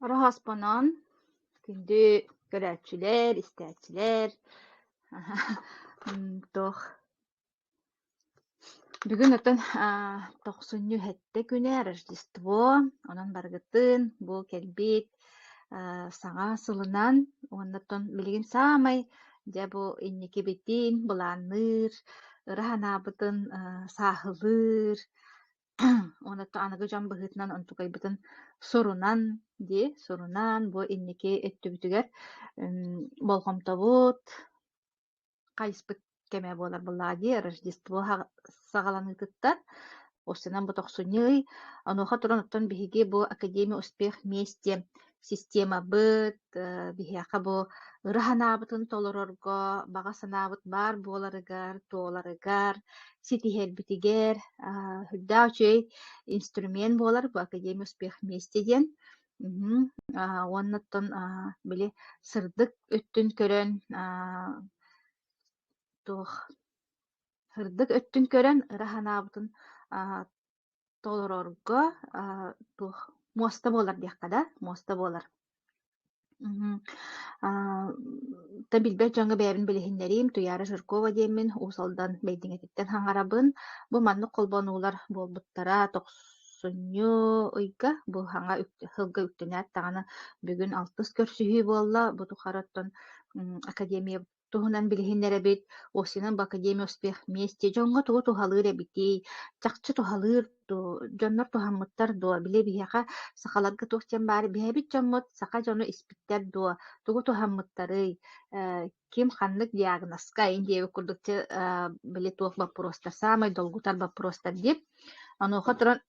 Rahaspana күндү көрәчүләр, истәчүләр. Тох. Бүгүн отон тохсунню хетте күнэ Рождество, онон баргытын бу келбит саҥа сылынан, оннотон билигин саамай дьэ бу инники битин, булаанныыр, ыраһанаабытын сааһылыыр, онотто аныгы дьон быһыытынан онтукайбытын сурунан сурунан бу инники өттүбүтүгэр болхомтобут кайыспыт кэме буолар буллаҕа дии Рождество саҕаланыытыттар Осунан бу тохсуньый, онуоха туран оттон биһиги бу Академия Успех Вместе система быт, биһиэхэ бу ыраһанаабытын толорорго, баҕа санаабыт баар буоларыгар, туоларыгар, ситиһэлбитигэр, хүрдээ үчүгэй инструмент буолар бу Академия Успех Вместе диэн. Уоннаттон били сырдык өттүн көрөн, туох сырдык өттүн көрөн ыраһанаабытын толорорго туох моста буолар диэхха да, моста буолар. Та билбэт дьоҥҥа бэйэбин билиһиннэрим, Туяра Жиркова диэммин, уусалдан бэйдиҥэтиттэн хаҥарабын, бу маннык холбонуулар буолбуттара тохсунньу ыйга, бу хаҥа хылга үктүнээт таҕаны бүгүн алтыс көрсүһүү буолла, бу тухары оттон академия туһунан билиһиннэр эбит, осинан бу Академия Успех Вместе дьоҥҥо тугу тухалыыр эбитий, чахчы тухалыыр дьоннор тухаммыттар дуо, били биһиэхэ сахаларга туох тиэн баары биһэбит дьоммут, саха дьону испиттэр дуо, тугу тухаммыттарый, ким ханнык диагнозка ин диэби курдукча били туох баппыростар, самый долгутар баппыростар дип, онуоха туран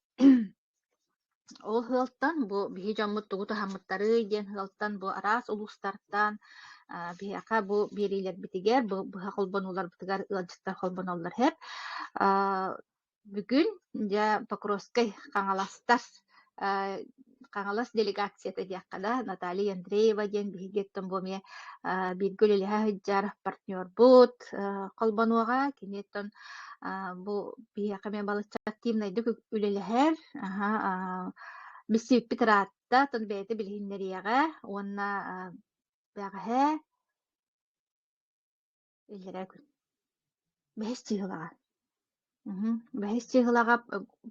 ол ыалтан бу биһи дьоммут тугу тухаммыттарый диэн ыалтан бу араас улустартан биһиэхэ бу биэрилэрбитигэр, быһа холбонулар бытыгар ыалдьыттар холбоноллар хэп. Бүгүн дьэ Покровскай хаҥалас делегацията диэххэ Наталья Андреева диэн биһигиэттэн бу эмиэ бииргэ үлэлэһэ ыдьар партнербут холбонуоҕа, киниэттэн бу биһиэхэ эмиэ балыччаат тиимнайдык үлэлэһэр, биссибиппит ыраатта тон бэйэтэ билиһиннэриэҕэ, уонна бэҕэһэ иллэрэ күн бэһис тиыһылаҕа. Бэһис тиыһылаҕа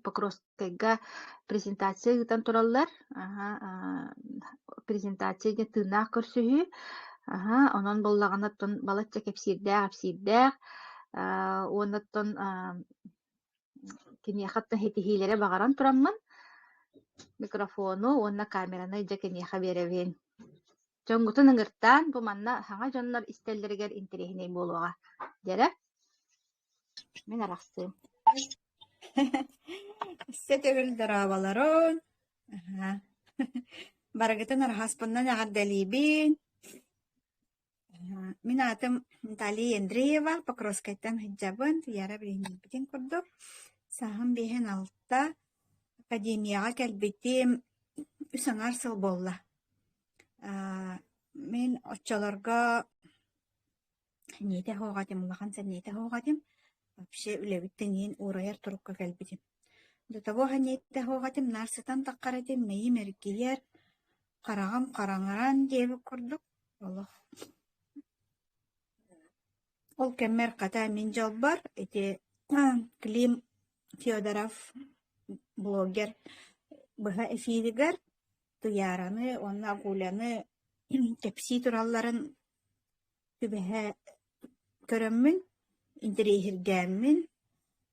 Покровскайга презентация ыытан тураллар, презентация диэн тыыннаах көрсүһүү, онон боллаҕына оттон балачча кэпсиирдээх, уоннаттон киниэхаттан хитиһиилэрэ баҕаран тураммын микрофону, уонна камераны дьэ киниэхэ биэрэбин. Дьоҥҥутун ыҥыртаан бу манна хаҥа дьоннор истэллэригэр интериэһинэй буолуоҕа дэрэ, мен арахсыым. Сетегил дарабаларон. Барагытын архаспыннан ағардалибин. Мен атым Наталья Андреева, Покровскайттан хиджабын, Туяра билинбитин курдук. Саһым бейхен алтта академияға кэлбитим үсаңар сыл болла. Мен отчаларга нейте хоғатым, улахан сән нейте хоғатым. Вообще үлебиттен урайар турукка кэлбитим. До того ханетте хоғатым нарсытан таққаратым, мейім әркелер, қарағам қараңаран дебі курдук. Ол кәммер қата мен жалбар, эти Клим Федоров блогер быха эфиригер, Туяраны, онна гуляны кепси туралларын түбәһә көрөммүн, интерейхиргәммин,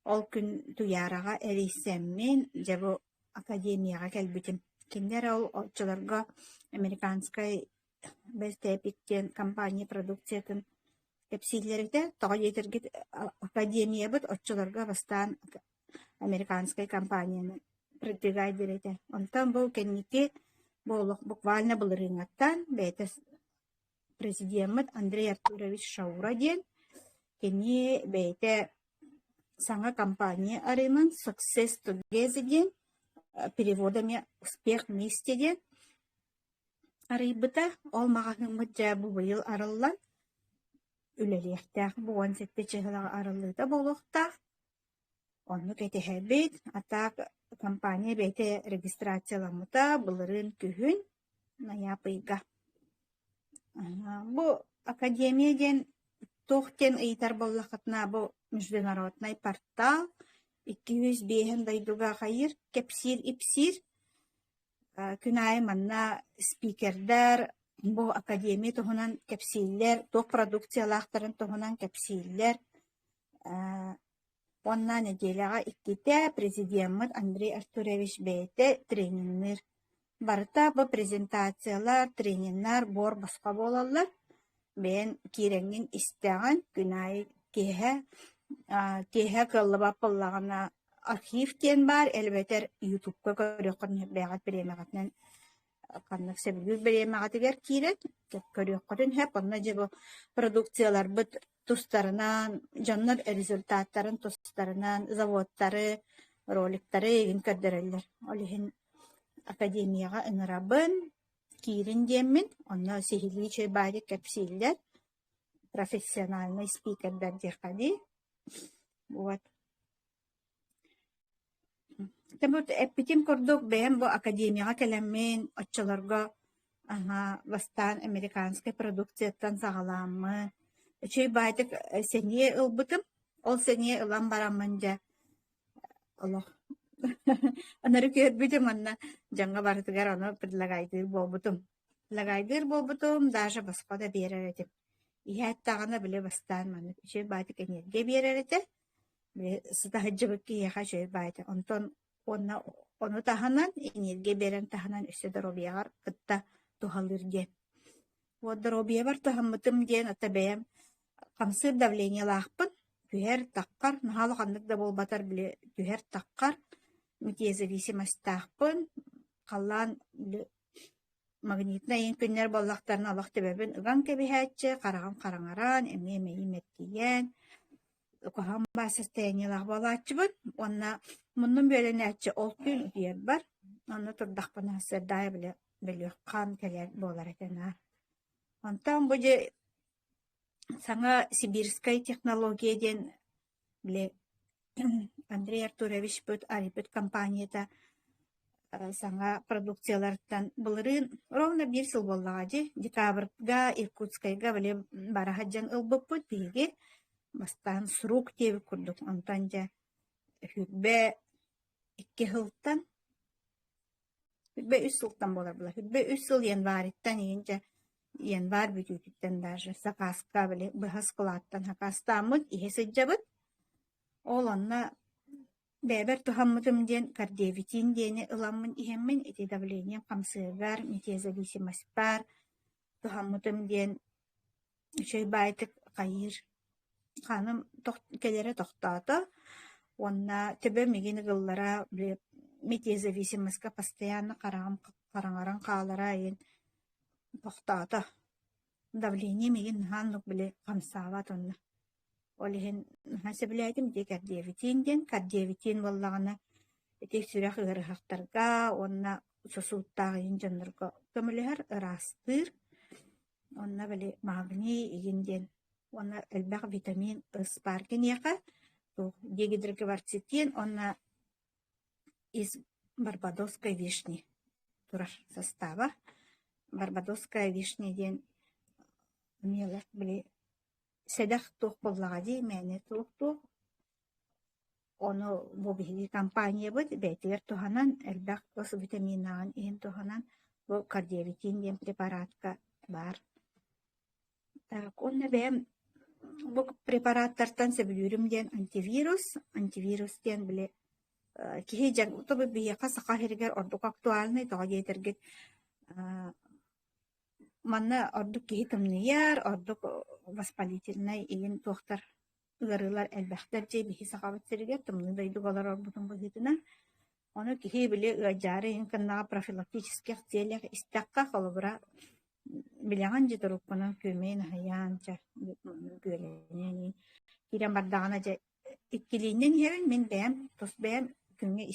ол күн Туярага эрисеммин, жабы академияга кэлбитим. Киндер ол отчыларга американскай бестепиттен компания продукциятын кепсилерите тоҕо етергит академия быт отчыларга бастан американскай компанияны продвигай дерете. Онтан бұл кенники буквально былырыҥаттан бэйте президент Андрей Артурович Шаура диэн кенни бэйте саңа компания арынын Success Together диэн переводами Успех Вместе диэн арыйбыта ол маҕаһыҥмыт дьэ бу быйыл арыллан үлэлиэхтээх буон сетте чыһылаҕа арыллыыта болуохтаах онну кэтэһэбит атаак компания бэйте регистрацияламмыта былырын күһүн Ноябрьга. Бу академия ден тохтен ыйтар боллахатна бу международный портал 205 дайдуга хайыр кепсир ипсир күнай манна спикердер бу академия тоһунан кепсиллер тох продукциялахтарын тоһунан кепсиллер онна неделяга икките президент Андрей Артурович бейте тренингнер барыта бу презентациялар тренингнар бор баска болалар бен киреңин истеген күнай кеһе кыллыба поллагана архивтен бар элбетер ютубка көрөккөн бегат беремегатнан каннык себилүү беремегатыгер кирет көрөккөн хеп онна жебо продукциялар бит тустарынан жаннар результаттарын тустарынан заводтары роликтары ин каддерелер олихин академияга ыңырабын кирин деммин онна сихиличе бади кепсиллер профессиональный спикердер деркади вот Тэмут эппитим курдук бэм бу академияга келеммин оччолорго бастан американская продукцияттан сагаламмы. Чөй байтык сение ылбытым, ол сение ылан бараммын жа. Олох. Анары көрбүтүм анна жаңга бартыгар оны предлагайдыр болбутум. Предлагайдыр болбутум, даже басқа да берер этим. Иһаттагана биле бастан маны. Чөй байтык энерге берер эте. Сытахыджыбык киеха чөй байтык. Онтон onu tahanan enerji beren tahanan üstü dorobiyagar kıtta tuhalır diye. O dorobiya var tahammıtım diyen ata beyem kamsır davleniya laqpın tüher taqqar nahalı qandık da bol batar bile tüher taqqar mütiyezavisimas taqpın qallan magnitna yin günler bollaqtarına alaq tebebin ıgan kebihətçe qarağam qarangaran emeyi mettiyen Kohan basıstayınyalar balaçıbın onna Mundan böyle netçe oltun diye var. Onu turdak bana serdaya bile biliyor. Kan keler bolar etena. Ondan bu sana Sibirskaya технологиядан bile Андрей Артурович büt aripet kampaniyada sana продукциялардан булырын ровно 1 жыл боллагади. Декабрга Иркутскайга bile барахаджан ылбыппыт биге бастан срок тев курдук. Ондан же Hübbe 2 yıldan Hübbe 3 yıldan bolar bular. Hübbe 3 yıl yanvaritten yiyince yanvar bütütütten даже Sakaska bile bıhas kılattan hakastamız ihesecabıt olanla beber tuhammıdım diyen kardevitin diyeni ılamın ihemmin eti davleniyem kamsıgar metiyezavisimas par tuhammıdım diyen şey baytık kayır kanım kelere tohtadı Онна тебе мигини гыллара метезависимаска постоянно караңаран каалара ен тохтата. Давление мигин ханлык биле камсават онна. Олихин хасаблайтым де кардиавитин боллагана этек сүрэх ырыхактарга онна сосууттагы ен жаннырга көмөлөр ырастыр. Онна биле магний игинден онна элбак витамин ыспаркен яка дегидрокварцетин, он из барбадосской вишни. Тураж состава. Барбадосская вишня ден мелах были седах тух поллагади, мене тух. Оно в обиги компания будет, бетер туханан, элбах ос витаминан, ин туханан, в кардиавитин ден препаратка бар. Так, он набем bu preparatlardan sebülürüm diyen antivirus diyen bile ki can tabi bir yaka sakal herger orduk aktualne daha getirget manna orduk ki hitamniyar orduk vaspalitilnay igen tohtar ıgarılar elbahtar diye bir sakavat serger tamını daydı galar orbutun bu hitine onu ki bile ıgacare inkanna profilaktikiske целях istakka kalabra bilangan jitoruk pana kömeğin hayanca göreni kiran bardağına ja ikkiliğinden hemen men beyam tos beyam künge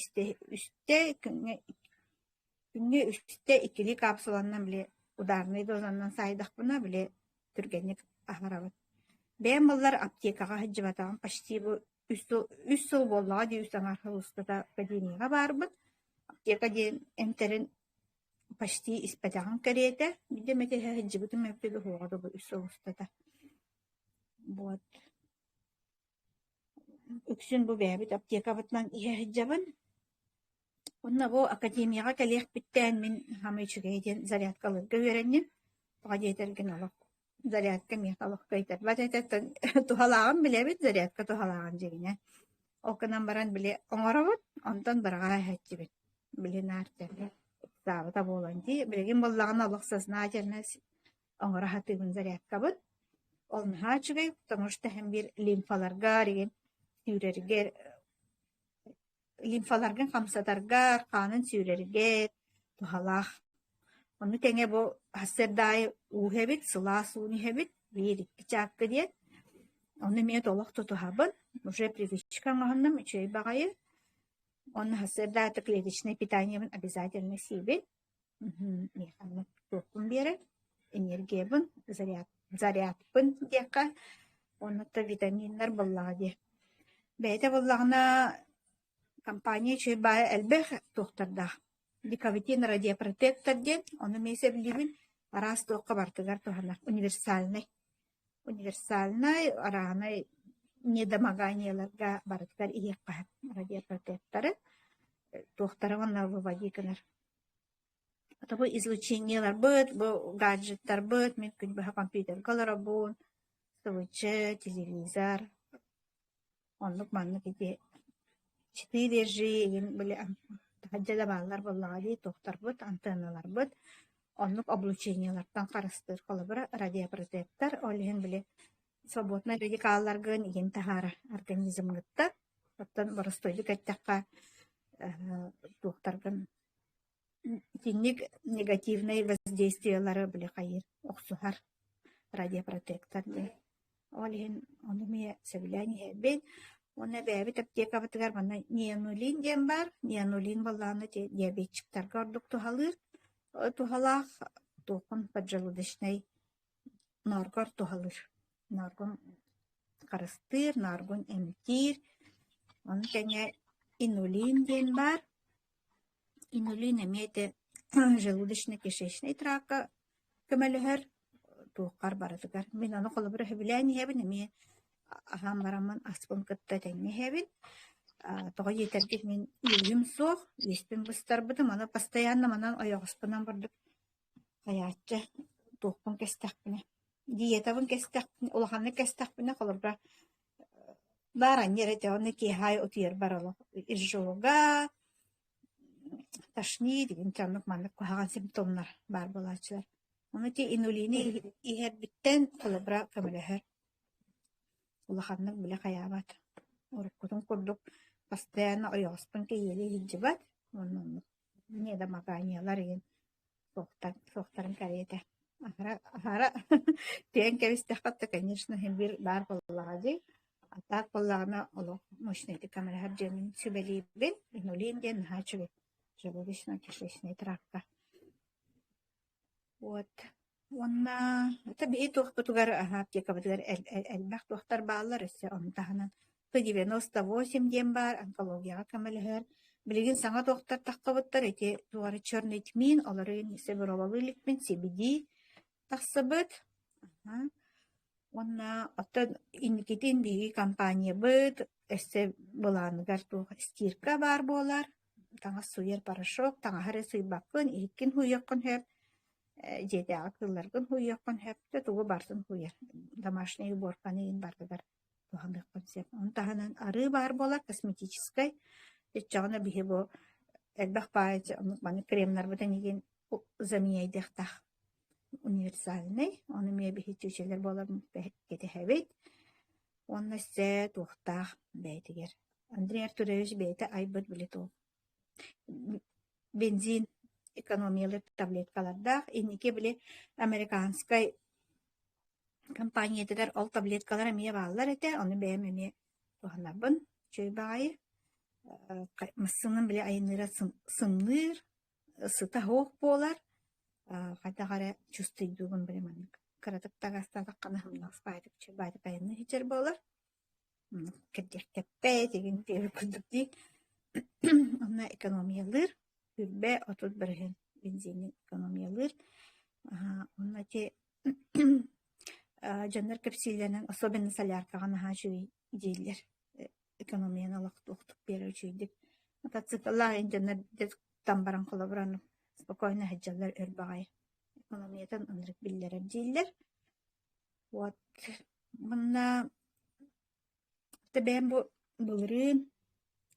üstte ikkili kapsulandan bile udarnaydı ozandan saydak buna bile türgenlik aharabat beyam mallar aptekaga hacıbatağın paşti bu 3 yıl bollağa diye üstten arka ustada akademiyaga barbın apteka diyen emterin почти испатаган карете. Биде метеһе хиджибытым эппеге хугады бу үсөбүстата. Вот. Үксүн бу бэбит аптека бытнан иһэ хиджабын. Онна бу академияга келех биттен мен хамычыгайден зарядкалырга веренним. Гадеттерген алып. Зарядка мехалык кайтар. Батайтан тухалаган билебит зарядка тухалаган жегине. Окунан баран биле оңоробут, онтон барага хэтчибит. Биле нартер. Сабыта боланди. Билеген боллаган алык сознательно оңора хатыгын зарядка бут. Ол нахачыгай, потому что hem bir limfalarga деген сүйрерге лимфаларгын камсатарга, канын сүйрерге тухалах. Onu tenge bu hasırdayı uhebit, sıla suni hebit, bir iki çakı diye. Onu miye dolak tutuhabın. Уже привычка ngahannam içey bagayı. Onu hasırdayı tıkledişine питаниемын обязательно себе. Механны топун бере. Энергиябын, зарядпын дияка. Onu da vitaminler bullağı diye. Beyte bullağına компания içey bayı elbэх tohtarda. Дикавитин радиопротектор ден, оны месе билибин арас тоққа бартыгар тухана универсальный. Универсальный араны недомоганияларга бартыгар иекка радиопротекторы тоқтары онна выводиканар. Ата бу излучениялар быт, бу гаджеттар быт, мен күн баха компьютер колорабун, свычы, телевизор. Онлук манны кете 4G биле Хаджада баллар боллагали тохтар бут, антенналар бут, онлук облучениялардан карастыр колобура радиопротектор, олеген биле свободный радикалларгын иген тахара организмгытта, оттан боростойду каттакка тохтаргын тинник негативный воздействиялары биле кайыр оксухар радиопротектор де. Олеген оны ме себилани хебен. Оны бәбит аптека бытыгар бана нианулин дем бар. Нианулин балланы диабетчиктар гордук тухалыр. Тухалах тохун поджелудочный наргор тухалыр. Наргон карастыр, наргон эмтир. Оны кәне инулин дем бар. Инулин эмете желудочно-кишечный трака көмөлөһөр тухкар барытыгар. Мен аны колобура хебилани хебин эме Ахам бараман аспын кытта тәңне хәбин. Тоға етәргет мен үйім соқ, еспен бұстар бұды, мана постоянно манан аяғыспынан бардық. Хаятчы тоқпын кәстәқпіне. Диетабын кәстәқпіне, олақаны кәстәқпіне қалырға. Баран ереті оны кейхай отыер баралы. Изжоға, ташни деген тәнік мандық қағаған симптомлар бар болачылар. Оны те инулини ихер біттен қалыбыра көміліғір. Улаханнык биле хаябат. Уруккутун курдук постоянно оёспын кейели хиджибат. Онун не да маганиялар еген соқтарын карете. Ахара тен кевистахатта, конечно, бир бар боллагади. Атак боллагана олох мощный камера жемин сүбелибин, инулин ден хачуби. Желудочно-кишечный тракта. Вот. Онна таbii тухтугар аптека бутугар элбах тухтар баалар эссе онтаханан P98 дем бар онкологияга камелер билеген саңа тухтар таккабыттар эти тугары черный тмин аларын себировалылык мен CBD тахсыбыт. Онна ата иникитин биги компания быт эссе буланыгар тух стирка бар болар. Таңа суер порошок, таңа хары сыйбаккын, ириккин хуйяккын хеп Жеде акылларгын хуйяккан хэпте тугу барсын хуйер. Домашний уборканы ин бардыгар. Тухандык концепт. Онтаханан ары бар болар косметической. Течагына бихе бу элбах паэче маны кремнар бутан еген заменяйдыктах. Универсальный. Оны ме бихе чүчелер болар кете хэбет. Онна се тухтах бейтигер. Андрей Артурович бейте айбыт билету. Бензин экономиялы таблеткаларда, инеке биле американскай компаниядер ол таблеткалар эмие баалар эте, оны бээмеме туханабын, чөй баайы, мыссынын биле айыныра сымныр, сыта хоқ болар, хатагара чувствуйдугун биле маннык. Каратыктагастатак кана хымнас байдык, чөй байдык айыны хичер болар. Кеддектеппе деген тері күрдік дейк. Онна экономиялыр, Үрбе отут бірген бензин экономиялыр. Онна те жаннар кепсилерин особенно соляркага наха чуй дийлер. Экономияны лохтук берүү чуйдик. Мотоцикллар жаннар там баран колобран спокойно хаджалар өрбагай. Экономиятан ынрык биллер дийлер. Вот мына тебен бу булрын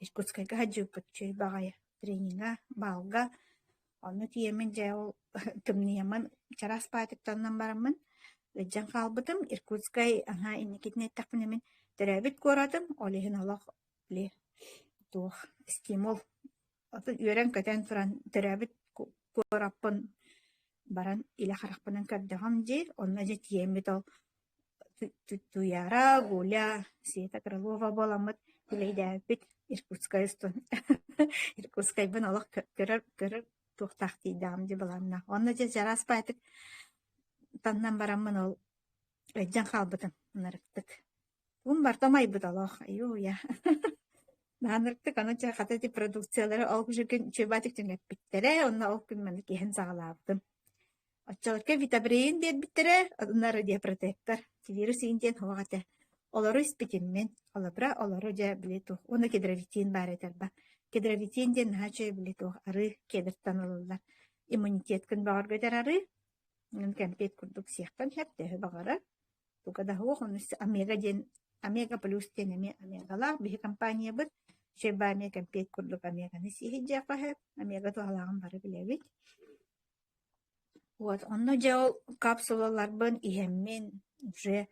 Иркутскайга хаджуппут чуй багай тренинга балга. Онны тиемен жау кымнияман чарас патыктаннан барамын. Леджан қалбытым Иркутскай ага инникетне тақпынемен терәбит коратым. Олехин алақ ле тух стимул. Атын үйрен көтен туран терәбит кораппын баран иле харақпынан көрдіғам жер. Онна же тиемет ол туяра, гуля, Света Крылова боламыт. Билейдәбит Иркутскай стон. Иркутскай бін алақ көрір тухтақтидам де баланна. Онна же жарас пайтык таннан барамын ол Леджан қалбытым нырыктык. Бун бартамай буталах. Айо я. Нанырыктык аны жа хатати продукциялары ол жүрген чөбатык теңеп биттере, онна ол күн мен киһен сагалаптым. Оччаларка витамин бер биттере, оннары де протектор. Вирус инден хогате. Олары испитиммен, алабра олары жа билету. Оны кедравитин бар этерба. Кедравитин ден хачы билету ары кедиртан алалар. Иммунитет күн багар göтер ары. Мен кемпет курдук сехтан хепте багара. Тугада хох оны омега ден омега плюс ден омегалар бихи компания бит. Шеба омега кемпет курдук омеганы сихиджа фахеп. Омега туалаган бары билебит. Вот, онно жау капсулалар бын ихеммен уже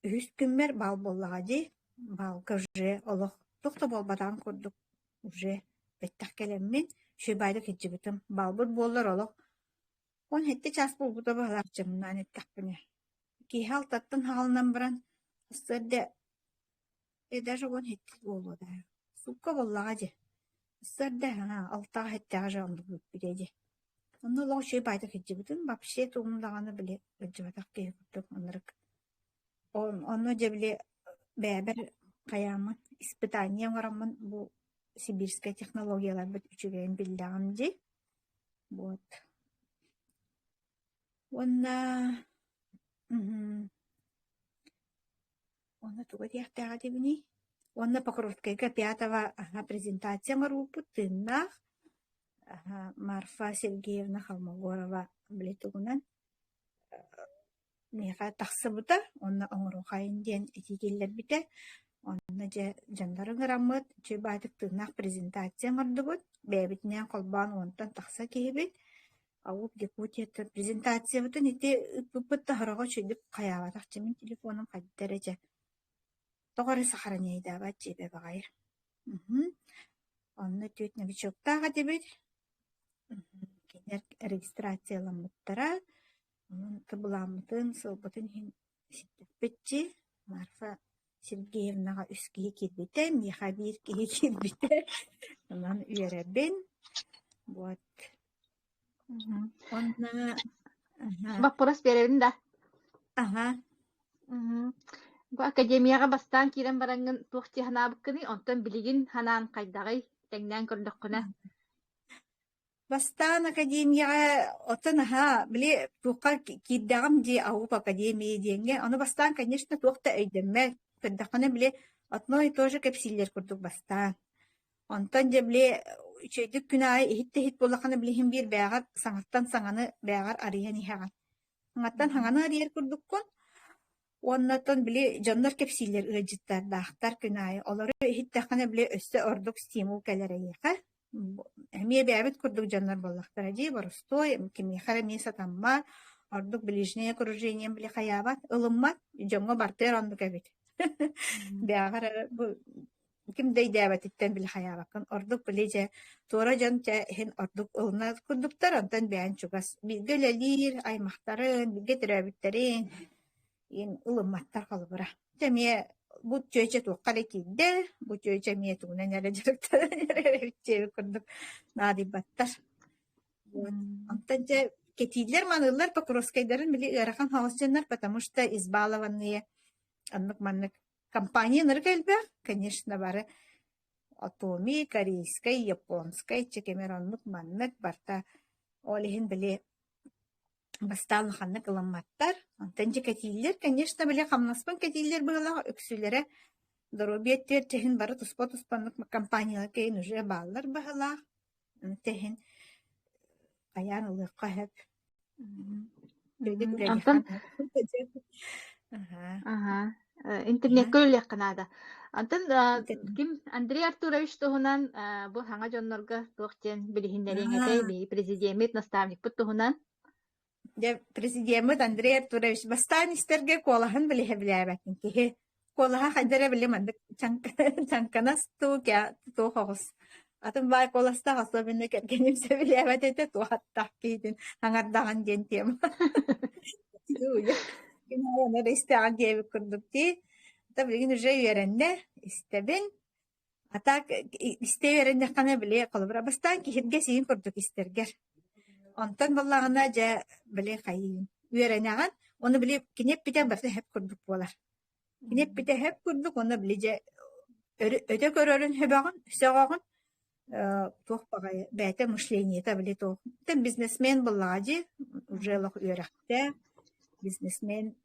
үст күммер бал боллагади. Балга уже олох тохта болбадан курдук уже беттак келеммен. Шебайды хиджибитим. Балбыт боллар олох. Он хетте час болбута балар жымнан еттакпыне. Кихал таттын халынан баран ыстырды. Даже он хетте болу да. Сукка боллагади. Ыстырды алтага хеттега жанды бүппидеди. Онно лоо шебайды хиджибитим. Вообще туумдаганы биле ыджыбатак кейкуттук онырык. Онно же биле бәбір қаямын испытание орамын бұл сибирская технологиялар бит үчүгейин билдагам же. Вот. Онна туга тияқтаға дебini. Онна Покровскайга 5 презентация марупу тыннах. Марфа Сергеевна Холмогорова билетугунан меха тахсыбыта, онна оңыру қайынден этикеллер бите. Онна же жандары ғырамыт, чөбатык тыннақ презентация ғырдыбыт. Бәбітінен қолбан онтан тақса кейбет. Ауып депутетті презентация бұтын ете үппіппітті ғырға чөйдіп қаябатақ жемін телефоным қаддары же. Тоғыры сақаранейді абат жебе бағайыр. Онна түйет новичоктаға дебет. Кенер регистрацияламыттара. Onun tıbılamıtın, sılbıtın hem sittikbetçi. Marfa Sergeyevna'ga üskiye kirbite, miha bir kiye kirbite. Ondan üyerebin. Вот. Ondan... Баппырас беребин да. Aha. Бу академияга бастан кирен барангын тухти ханабыккыны, онтон билигин ханан кайдагай теңнен көрдөккүнө. Бастан академияға отын біле туққа киддағым де ауып академия денге. Оны бастан, конечно, туқта өйдімме. Күндіқыны біле отно и тоже кәпсилер күрдік бастан. Онтан же біле чөйдік күн ай хит болақаны білейін бір бәғар саңаттан саңаны бәғар ариян ихаған. Саңаттан саңаны арияр күрдік күн. Оннатон біле жандар кәпсилер ұйжыттар дақтар күн ай. Олары хиттақаны біле өсті ордық стимул кәлері еқа. Әмие бәбіт күрдік жандар боллақтар әде, барыстой, кемейхара меса таммар, ордық білежіне окружением біле қаябат, ылыммат, жоңға бартер ондық әбет. Бәғар, кім дейді әбәтіттен біле қаябақын, ордық білеже, тура жан хен ордық ылына күрдіктар, онтан бән чугас. Білге ләлер, аймақтарын, білге түрәбіттерін, ылымматтар қалы бұра. Әмие bu çöçe tuqqale kidde, bu çöçe miyetuna nere cırıkta, nere bitçevi kurduk, nadi battar. Антанча кетийлер манылар Покровскайдарын били ырахан хаосчанар, потому что избалованные аннык-маннык компаниялар кэлбэ, конечно, бары Атоми, корейской, японской, чекемер аннык-маннык барта олиһин биле бастаал ханны кыламматтар. Антанчы катиллер, конечно, биле хамнаспын катиллер быгыла өксүлере дорубиеттер техин бары туспа-туспаннык компаниялар кейин уже баалар быгыла. Техин аян ылыкка хеп. Дөйдүк Антон, үлелихан. Ага. ага, Ага. интернет көллек канада. Антон, Интернет. ким Андрей Артурович туһунан бу хаңа жоннорга туохтен билиһиннереңете А, би президент наставник бу туһунан. де президент Андрей Артурович бастан истерге колахан биле билебекин ки. Колаха хайдара биле мандык чанканас ту кя ту хогус. Атын бай коласта особенно кергеним себилебет эте ту хатта кейдин аңардаган ден тема. Юя. Киная ресторан диye kurduk ki. Tabii ki уже yerinde istebin. Ata iste yerinde kana bile kalır. Bastan ki hidge sin kurduk isterger. Ondan vallahi ja bile kayın. Yerenegan onu bile kinep biten barsa hep kurduk bolar. Kinep bite hep kurduk onu bile ja öde görörün hebağın sağağın туох багай бәте мышление табиле то. Тем бизнесмен буллади уже лох үйрәктә. Бизнесмен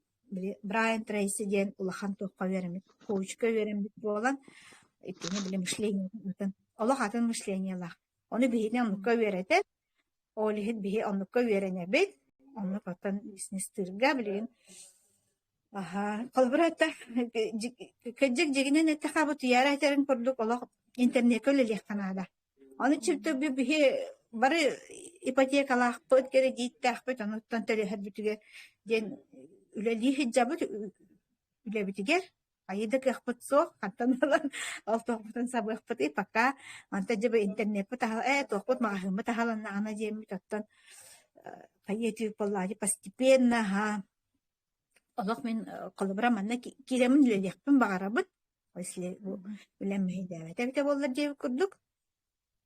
Брайан Трейси ден улахан туохка веремит, коучка веремит болан. Итене биле мышление. Аллах атын мышление лах. Оны бихине оннукка верете. Олихит бихи оннукка верене бит. Оннук атын бизнес тырга билеген. Ага, калбырата кыджык жигинен этахабы туяра айтерин курдук Аллах интернет көлелек канада. Оны чипте бихи бары ипотекалах пыт кредиттах пыт онуттан төлөһөр бүтүгө ден үлелии хиджабы үлебитигер айыдык яхпыт соох хаттан алан алтоохпутун сабыахпыт и пока анта жабы интернет пытахал тоохпут магахымы тахалан ана жемит оттон кайетүү боллади постепенно ха Аллах мен калыбыра манна киремин үлелиякпын багарабыт если үлеммеһи дәвәтә бите боллар дип курдук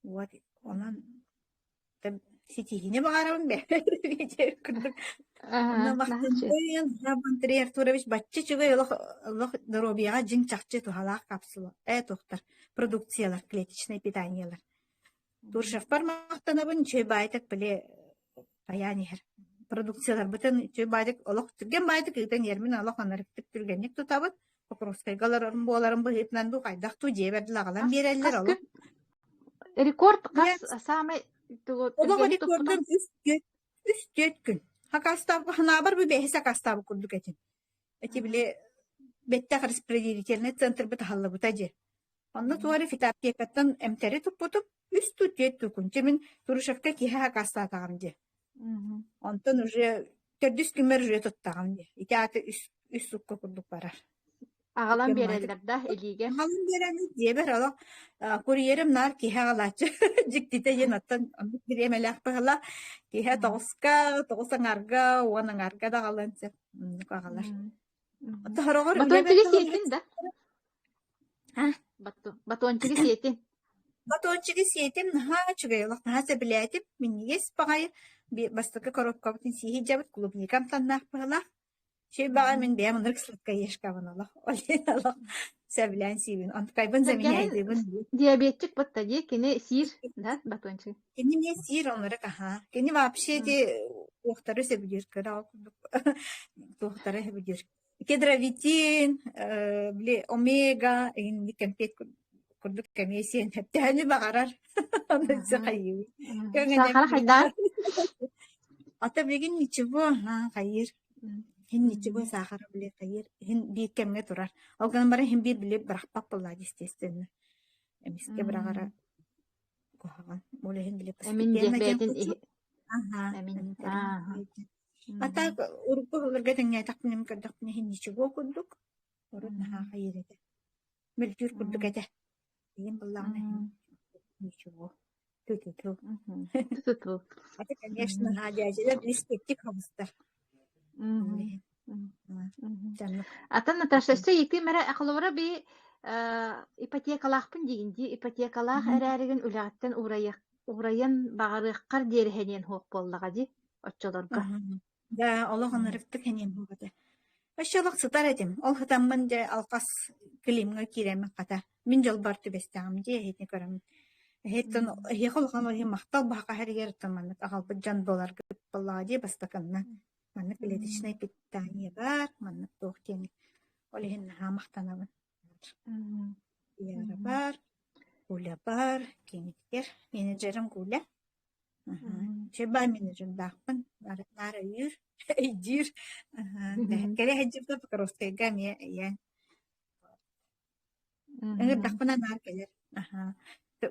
вот онан сетигине багарабын бе дип курдук онна мактын Андрей Артурович баччы чыгы Аллах здоровьяга жин чакчы тухалаак капсула тохтар продукциялар клеточное питаниялар туршаф бармактанабын чөй байтак биле таянихер продукциялар бутын чөй байтак Аллах түрген байтак итен ермин Аллах анарыктып түргенник тутабыт Покровскайгаларын боларын быһытнан бу кайдах ту жебердилагалан береллер алып. Рекорд кас самый Олох рекордын үс төт күн. Хакастав ханабар бу бехиса кастав курдук этин. Эти биле бетте распределительный центр бит халлы бутажы. Онны туары фитапкеттан эмтери тупутуп үс төт күн. Чемин турушевка киха кастав тагамды. Онтон уже төрдүс күмөр уже тоттагамды. Итяты үс сукка курдук барар. Агалан береллер да элиге. Агалан береллер дебер алак курьерим нар киха алачы. Жиктите ен аттан биремелак багала киха тоғысаңарга, уанаңарга да галансы. Агалар. Батончиги сиетин да? Батончиги сиетин. Батончиги сиетин ха чугайлак наса билетип минигес багай бастыкы коробка бутин сихи жабыт клубникам таннак багала. Şey bağa min beğen onları kıslıkka yaşkavan Allah. Allah sevilen sivin. Antkayban zemineydi bunu. Diabetik batta diye kene sir da batonçı. Kene ne sir onları kaha. Kene вообще de doktoru seviyor kara. Doktoru seviyor. Kedravitин, bile omega, in kempet kurduk kemesiyen hep tane bağırar. Onu sakayıyor. Sakara haydan. Ata bilgin niçibu ha hayır. Хин ничего сахара биле кайыр, хин бир кемге турар. Алган бара хин бир биле брахпак буллады естественно. Эмиске брагара кохаган. Боле хин биле постепенно. Ага. Амин. Ата урупу хылырга теңе тапнем кырдакны хин ничего курдук. Орун наха кайыр эте. Мелкүр курдук эте. Хин буллагына ничего. Ту. Ата конечно, хадяжелер респектик хабыстар. Атын Наташасы екі мәре ақылыра би ипотекалақпын дегенде ипотекалақ әрәрігін үләғаттен урайын бағарыққар деріхенен хоқ болдыға де отчыларға. Да, олық онырықтық хенен болғады. Өшілік сұтар әдім. Ол ғытамын де алқас кілемгі керемі қата. Мен жол бар түбестіғым де әйетіне көрімін. Хеттен хехол ханор хем мактал бака хәргәр таман агалбы жан доллар гып баллади бастаканна. Манны клеточное питание бар, манны тохтен. Олехин хамахтанабын. Яра бар, гуля бар, кемиткер, менеджерим гуля. Чеба менеджер дахпын, нара юр, эйдир. Кере хаҗибда покростайга ме я. Дахпына нар келер.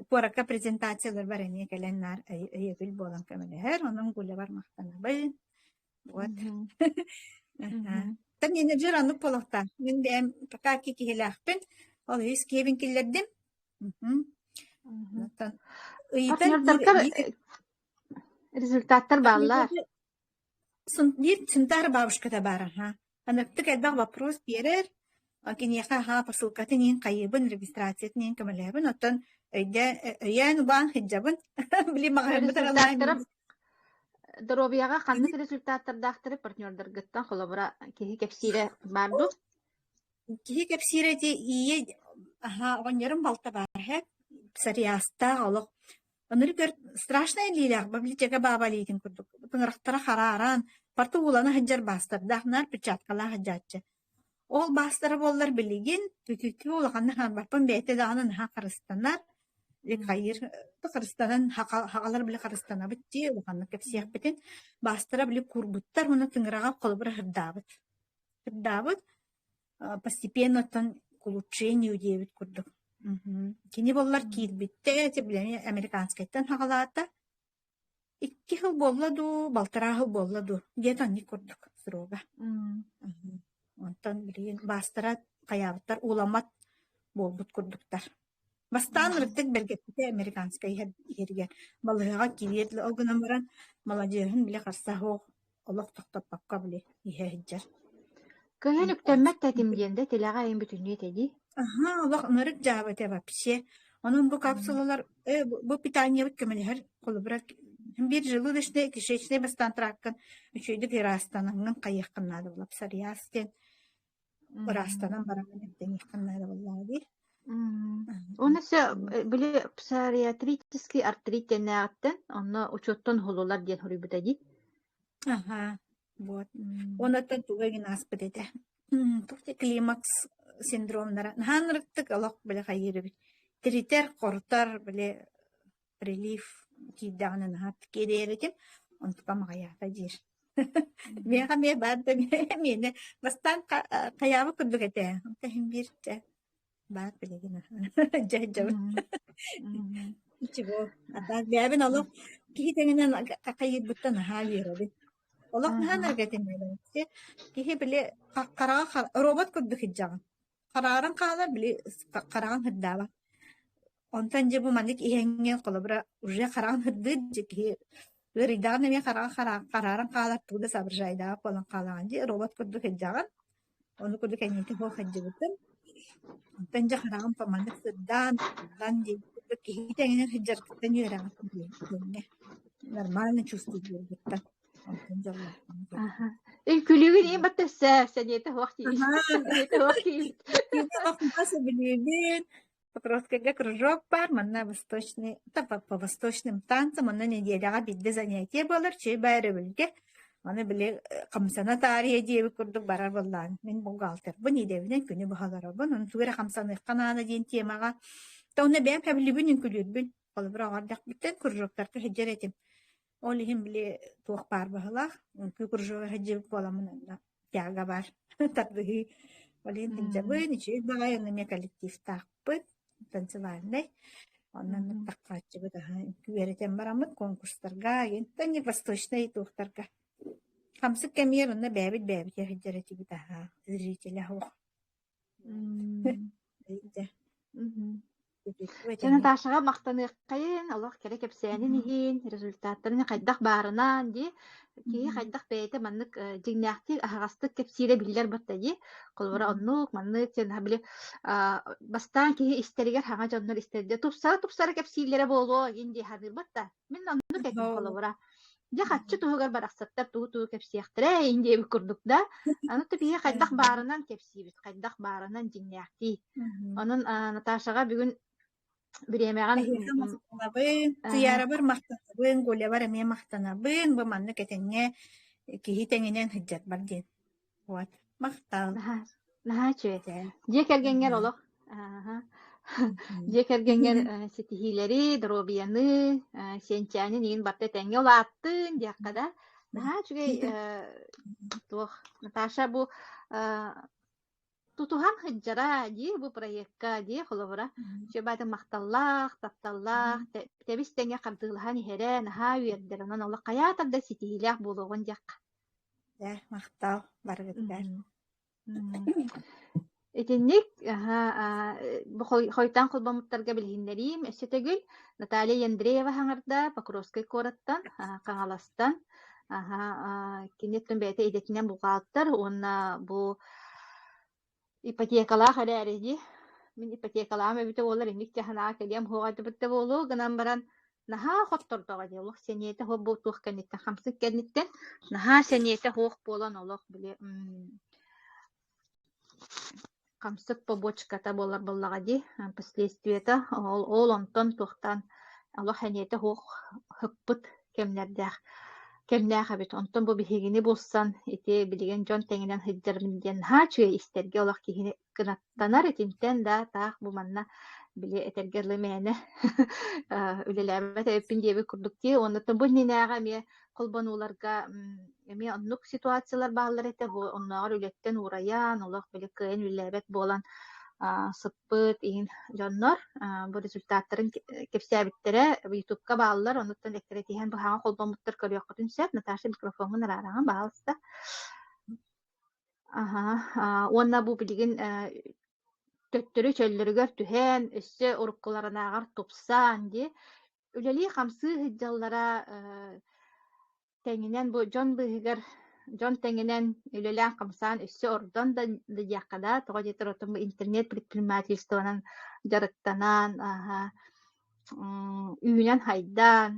Порака презентациялар бар эне келен нар эйгил болан кемелер, онун гуля бар мактанабын. Вот. Та менеджер анук полохта. Мен бем пока кикелахпен, ал ис кебин киллердим. Партнердарка результаттар баллар. Сынтар бабушката бара, ха. Анакты кәдбак вопрос берер. Акен яха ха посылкатын ен кайыбын регистрациятын ен кемелебин. Оттан өйән убан хиджабын. Били магайбы таралайын. Дробияга каннык результаттар дахтыры партнердар гыттан холобра кеһи кепсире барду. Кихи кепсирети ие оңерым балта бар, хэ? Сарияста олық. Оныр гөр страшная лилях, библиотека баба лейтин курдук. Пыңырақтара хараран, парты уланы хаджар бастыр, дахнар печаткала хаджатчы. Ол бастыры боллар билеген, түтүтү олғанны хан барпын бәйті дағанын ха қарыстанар. Қайыр, қарыстанан хағалар білі қарыстана бітте, олғанны кепсияқ бітін. Бастыра білі курбуттар, оны тыңыраға қолыбыр хырдабыт. Хырдабыт. Постепенно тон к улучшению девять курдук. Кини боллар кит битте, тиблени американскайттан хагалаата. Икки хыл болладу, балтара хыл болладу. Гетан ни курдук срога. Онтан билген бастыра каябыттар уламат болбут курдуктар. Бастан рыттык бергетте американскай херген. Балыга киветли огынамаран молодежин биле карса хо олох токтоппакка биле ихеджер. Кыһын үктэммэт тэтимдиэнде тилэҕэ айын бүтүннүө тэди. Олох нырык жаабыте вообще. Онун бу капсулалар, бу питание бит кемелер колубрак. Bir желудочный, кишечный бастан траккан, үчөйдүк ырастанан кайыкканнады булап сарыястен. Ырастанан барамын теңикканнады буллады. Онысы били псориатрический артрит тенээттен, онно учоттон холулар диэн хорубут эди. Вот. Онаттан тугагин аспыт эте. Тухте климакс синдромнара. Наханрыктык алак биле хайыры бит. Тритер кортар биле прилив киддагынан хат кереретим. Онтука магаята дир. Мен хаме бадда мене бастан каябы курдук эте. Онта хим бирте. Бад билегина. Жажабы. Ичего. Ата бябин алак кихитеңинен какайыр буттан хаалыйры. Олох наханар гетемелен. Кихи биле карага робот курдук хиджаган. Караран калар биле караган хиддава. Онтан жебу маник ихенген колобра уже караган хидды жеки ридан мен караран калар туда сабыржайда полан калаган же робот курдук хиджаган. Ону курдук энети хо хаджыбытын. Онтан же караган памандык сыддан же кихи теңинен хиджар кыттан юраган. Нормально чувствую гытта. Күлүгүн иин баттаса, сенете вакти. Сенете вакти. Наса билибин. Покровская кружок бар, манна восточный, по восточным танцам, манна неделяга бидде занятие болар, чей байры билге. Аны биле камсана тарихи диеби курдук барар боллан. Мен бухгалтер. Бу недевинен күнү бухаларабын. Оны тугара камсаны канаана дейін темага. Та оны бәм кәбілібін күлүрбін. Қолы бір ағардақ біттен кружоктарды хеджер етім. Ол ихим биле туох бар бахалах, күкүржөөгө хаджыбык боламын тяга бар. Тардыгы олин хиджабын, ичи багай онна ме коллектив такпыт, танцевальный. Оннан таккачыбыт, күберетен барамыт конкурстарга, ентани восточный туохтарга. Хамсык кемер онна бәбит хиджаретибит, зрителя хух. Жана ташыга мактаныыккайын, Аллах керек кепсээнин иһин, результаттарын хайдах баарынан ди, ки хайдах бэйте маннык жигнэхти ахагастык кепсире биллер батта ди, колбора оннук, маннык сен хабили бастан ки истеригер хага жоннор истерде, тупсара кепсилере болуо, инди хадыр батта, мен оннук этим колбора. Дя хатчы туһугар барахсаттар туу кепсиэхтере, инди эби курдук да, аны тупие хайдах баарынан кепсибит, хайдах баарынан жигнэхти. Онун Наташага бүгүн Биремеган Эһиэхэ махтанабын, аха тыяра бар махтанабын, гуля бар эмиэ махтанабын, бу манны кэтэҥҥэ киһи тэҥинэн хыдьар бар диэн. Вот. Махтал. наха наха чүэ Тэ. дьиэ кэргэҥҥэр Мгм. олох аха Мгм. дьиэ кэргэҥҥэр ситиһиилэри дробияны сиэнчээнин иин барта тэҥҥэ улааттыын диэххэ наха чүгэй туох Наташа бу тутуһан хыдьара дии бу проектка дии холобура чөбатын макталлаах тапталлаах тебис тэҥҥэ хардыылахан иһэрэ наха үөрдэр онон олох кайаатар да ситиһиилээх буолуоҕун диэхха. Тэ, махтал барбыттар. Итинник бу хойтан кулбамыттарга билһиннэрим эссетегил Наталья Андреева хаңарда Покровской кораттан каңаластан кинеттен бэйэтэ идетинен бухгалтер уонна бу ипотекалаах эрээриди мин ипотекалаам эбите буолар инник тяханаа келиэм хуоҕайтыбытта буолуу гынан баран наһаа хоттордоҕа дии олох сениэтэ хуо бу туох кэнниттэн хамсык кэнниттэн наһаа сениэтэ хуох буолан олох били камсык побочката болар боллаҕа ди последствиета ол онтон туохтан олох сениэтэ хуох хыппыт кэмнээх эбит онтон бу биһигини булсан ити билигин дьон тэҥинэн хыдьармын диэн наһаа чүэ истэргэ олох киһини кынаттанар итинтэн да таах бу манна били этэргэр лымээне үлэлээбэт эбиппин диэби курдук оннотон бу нинээҕэ эмиэ холбонууларга эмиэ оннук ситуациялар бааллар этэ бу оннооҕор үлэттэн урайаан олох били кыайан үлээбэт буолан сыппыт иин дьоннор бу результаттарын кэпсээбиттерэ ютубка бааллар онуттан эктерэ тиһэн бу хаҥа холбоммуттар көрүөххүтүн сөп Наташа микрофонун араараҕан баалыста уонна бу билигин төттөрү чөллөрүгөр түһэн өссө уруккуларынааҕар тупсаан ди үлэлии хамсыы хыдьаллара тэҥинэн бу дьон быыһыгар дьон тэҥинэн үлэлээн хамсаан өссө ордон да диэххэдаа тоҕо дьиэтэр отон бу интернет предпринимательствонан дьарыктанаан үүнэн хайдаан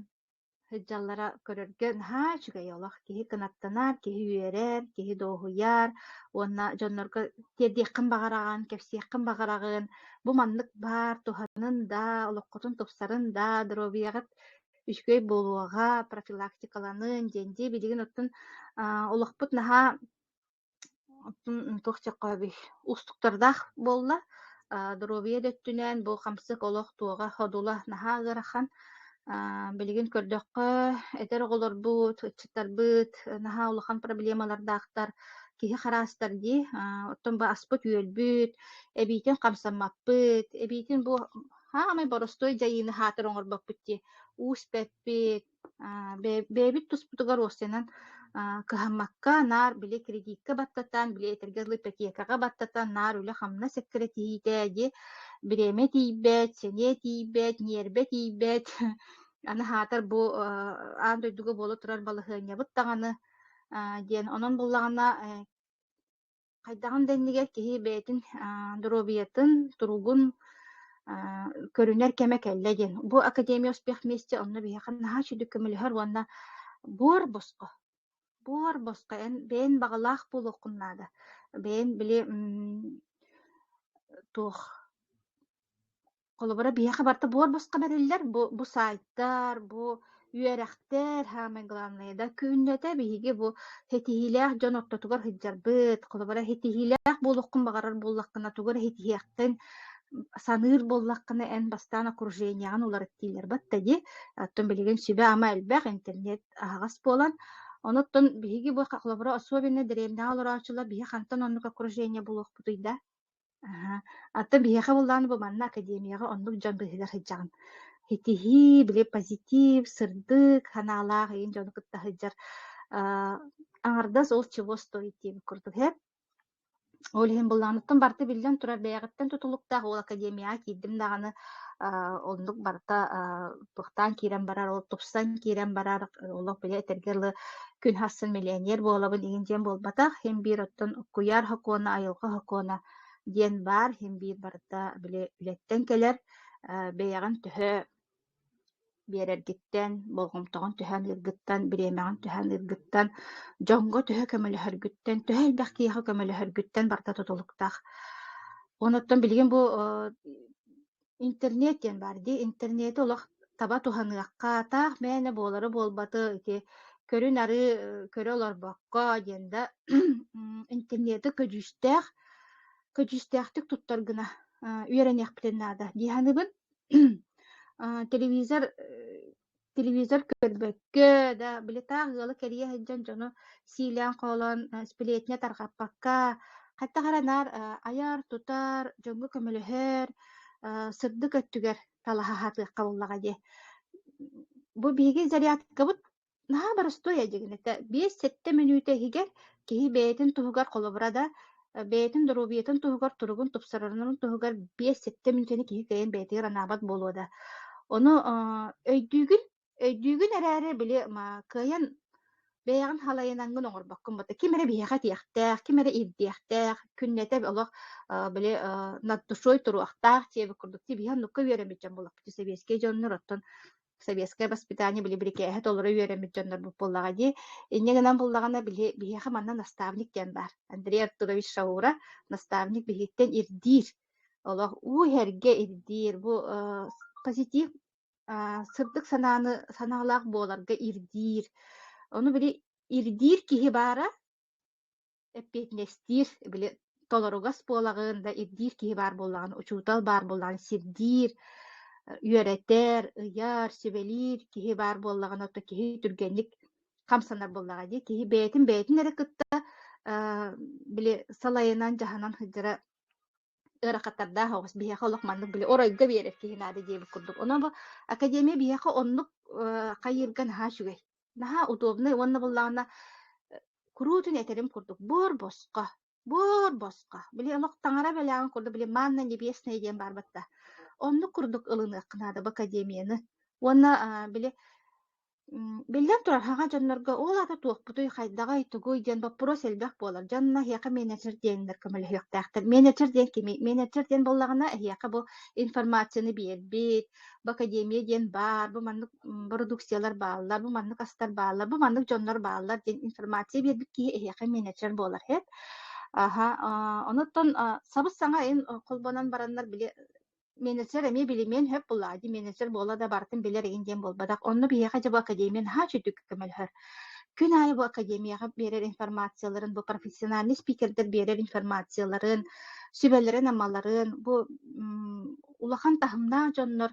хыдьаллара көрөргө наһаа үчүгэй олох киһи кынаттанаар киһи үөрээр киһи дооһуйаар уонна дьоннорго тиэрдиэххин баҕараҕын кэпсиэххин баҕарағын бу маннык баар туһанын да олоххотун тупсарын да дробиягат үчүгэй буолуоҕа профилактикаланын диэнди билигин оттун олохпут наһаа оттун туох чаккаабый устуктардаах буолла дробия дөттүнэн бу хамсык олох туоҕа ходула наһаа ыарахан билигин көрдөххө этер оҕолорбут ыччытарбыт наһаа улахан проблемалардаахтар киһи хараастар ди оттон бу аспыт үөлбүт эбиитин хамсаммаппыт эбиитин бу хаамай боростой дьайыыны хаатар оҥорбоппут ди uuспэппит бэбит туспутугар уостенан кыһаммакка наар били кредитка баттатан били этергер ипотекага баттатан наар үлэ хамна секкере тиитэ ди биреме тиийбэт сене тиийбэт ньиэрбэ тиийбэт аны хаатар бу аан дойдуга буолу турар балыһыанньабыт таҕаны диэн онон буллаҕына хайдаҕын дэннигэр киһи бээтин дробиятын туругун көрүнэр кэмэ кэллэ диэн бу академия успех вместе онно биһиэхэ наһаа чүдүк көмөлөһөр уонна буор боско бээн баҕалаах буолуоххуннаада бээн били туох холобура биэхэ барта буор боско барыллар бу сайттар бу үөрэхтэр хаамай главное да күннөтэ биһиги бу хетиһилээх дьон оттотугар хыдьарбыт холобура хетиһилээх буолуоххун баҕарар буоллаххына тугар хетиһиэхтэн саныыр буоллаххына эн бастаан окружениягын уларыттиилэр батта ди оттон билигин сүбэ ама элбэх интернет аһаҕас буолан оноттон биһиги бу холобура особенно древнээх олороочулар биһи хантан оннук окружение буолуохпутуйда атта биэхэ буллааны бу манна академияга оннук дьон быыһыгар хыдьаҕын хитиһи били позитив сырдык ханаалаах иин дьону кытта хыдьар аҥардас ол чего стоит диэби курдук ол иһин буллаанныттан барта биллэн турар бэйэҕиттэн тутулуктаах ол академияга киирдим даҕаны оннук барта тухтаан киирэн барар ол тупсан киирэн барар олох билэ этергерлы күн хассын миллионер буолабын иһин диэн буолбатах хим биир оттон куяр хокуона айылга хокуона диэн баар хим биир барта биле үлэттэн келэр бэйэҕин төһө биэрэргиттэн болгомтоҕун төһөн ыргыттан бириэмэҕин төһөн ыргыттан дьоҥҥо төһө көмөлөһөргүттэн төһө элбэх киэхэ көмөлөһөргүттэн барта тутулуктаах онуттан билигин бу интернет ден бар ди. Интернети олох таба туһаныакка таах мээнэ буолары буолбаты ити көрүн ары көрө олорбокко диэнда интернети көдүүстээхтик туттар гына үөрэнэхпитин наада диэханыбын телевизор көрбөккө да билетаах ыалы кэрийэ хайдьан дьоно сиилээн хоолон сплетня тарҕаппакка хаттахаранаар аяар тутар дьоҥҥу көмөлөһөр сырдык өттүгэр талаһаһатыахха буллаҕа дии. Бу биһиги зарядкабыт наһаа барыстой эдигинэтэ 5-7 минута хигэр киһи бэйэтин туһугар холобура да бэйэтин доробиэтин туһугар туругун тупсарарынан туһугар 5-7 минутаны киһи кэйэн бэйэтигэр анаабат буолуо да. Ону өйдүүгүн эрээри били кыайан бэйэҕин халайынаҥҥын оҥорбоккун бата кимэрэ биһиэхэ тиэхтээх, кимэрэ ирдиэхтээх, күннэтэ олох били наддушой туруахтаах тиэби курдук биһиэ оннукка үөрэммит буллакпыты советский дьоннор оттон советское воспитание били брикээһэ толору үөрэммит дьоннор буллаҕа дии. Инне гынан буллаҕана биһиэхэ манна наставник диэн бар. Андрей Артурович Шаура наставник биһииттэн ирдиир. Олох herge ирдиир. Бу позитив сырдык санаалаах буоларга ирдиир. Ону били ирдиир киһи баара эппиэтинэстиир били толоругас буолагын да ирдиир киһи баар буллаган, учуутал баар буллаган сирдиир, үөрэтэр, ыяар, сүбэлиир киһи баар буллаган отто киһи түргэнник хамсанар буллага дии. Киһи бэйэтин эрэ кытта били салайынан жаһанан хыдьара ырахаттардаах оҕус биһиэхэ олох маннык били оройга биэрэр киһи наада диэбит курдук. Онон бу академия биһиэхэ оннук хайыырга наһаа үчүгэй. Наһаа удобный уонна буллагана куруутун этерим курдук. Буор боско. Били олох таҥара бэлээҕин курдук били манна небесная диэн барбатта. Оннук курдук ылыныаккынаада бу академияны. Уонна били Билден турар хаға дьоннорго ол ата туохпутуй хайдагай тугуй диэн баппурос элбэх буолар. Дьонна хияка менеджер диэннер көмөлө хүйөктээхтер. Менеджер диэн кими? Менеджер диэн боллагана хияка бу информацияны биэрбит, бу академия диэн бар, бу маннык продукциялар бааллар, бу маннык астар бааллар, бу маннык дьоннор бааллар диэн информация биэрбит киһи хияка менеджер буолар хэт. Онуттан сабыс саҥа ин холбонан бараннар били менеджер эми билимен хөп буллаади менеджер буола да бартын билер эгин диэн болбадак. Онно биэхэ жа бу академиян ха чүтүк көмөлһөр. Күн айы бу академияга берер информацияларын, бу профессиональный спикердер берер информацияларын, сүбэлерин амаларын, бу улахан тахымнаа дьоннор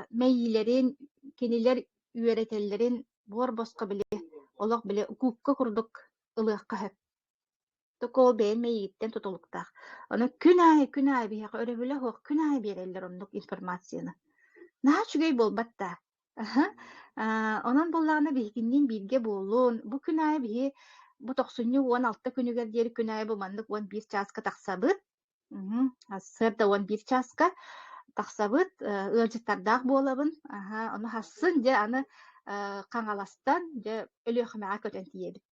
мэйилерин, кинилер үөретеллерин буор боско били, олох били кукка курдук ылыакка хөп. Токол бээн мэйиттен тутулуктаах. Ону күн айы биһиэхэ өрөбүлэ хуох күн айы биэрэллэр оннук информацияны. Наһаа чүгэй болбатта. Онон буллаана биһигиннин бииргэ буолуун. Бу күн айы биһи бу 96 күнүгэр диэри күн айы бу маннык 1 часка тахсабыт. Сырда 1 часка тахсабыт ыалдьыттардаах буолабын. Ону хассын дьэ аны хаҥаластан дьэ өлүөхмэҕэ көтөн тиэбит.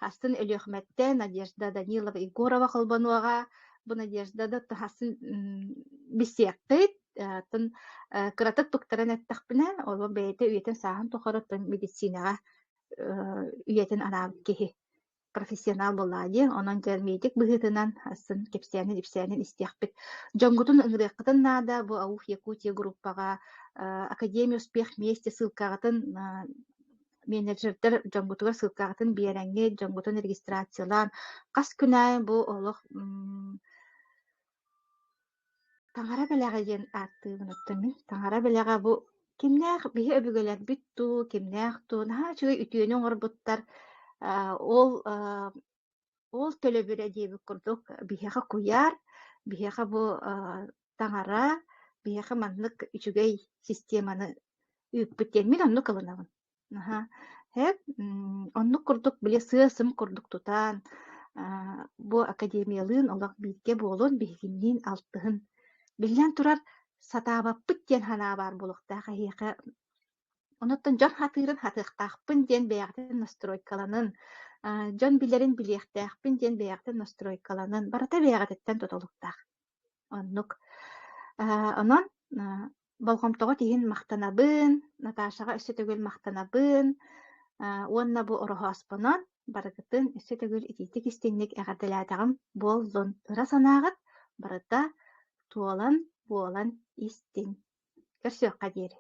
Хасын Өлөхмәттә Надежда Данилова Егорова холбануага. Бу Надежда да хасын бисиэккит тын кыратык туктаран эттахпына оло бэйте үйетен саахан тохоротун медицинага үйетен анаабыт киһи профессионал боллаади. Онон медик быһытынан хасын кепсиэнин истиэхпит. Дьоҥҥутун ыҥырыаххытын наада бу Ауф Якутия группага Академия успех вместе ссылкагатын менеджердер дьоҥҥутугар сылкаҕатын биэрэҥҥи дьоҥҥутун регистрациялаан хас күнээҥ бу олох таҥара бэлэҕэ диэн ааттыыбын мин. Таҥара бэлэҕэ бу кимнээх биһи өбүгэлэрбит туу, кимнээх туу, наһаа чыгай үтүөнү оҥорбуттар ол төлөбүрэ диэбит курдук биһиэхэ куяр, биһиэхэ бу таҥара, биһиэхэ маннык үчүгэй системаны үппүт диэн мин оннук ылынабын. Хэп оннук курдук биле сыасым курдук тутаан бу академиялыын олох бииргэ буолун биһигинниин алтыһын биллэн турар сатаабаппыт диэн ханаа баар булуктаах ахиэхэ онуттан дьон хатыырын хатыахтаахпын диэн бэйэхтэн настройкаланын, дьон билэрин билиэхтээхпин диэн бэйэхтэн настройкаланын барата бэйэҕэтэттэн тутулуктаах оннук. Онон болгомтоҕо тиһин махтанабын, Наташаға өссө төгүл махтанабын, уонна бу орохооспонон барыгытын өссө төгүл итиитик истинник эҕэрдэлээтэҕим буоллун. Ыра санааҕыт барыта туолан буолан истин. Көрсөөххэ диэри.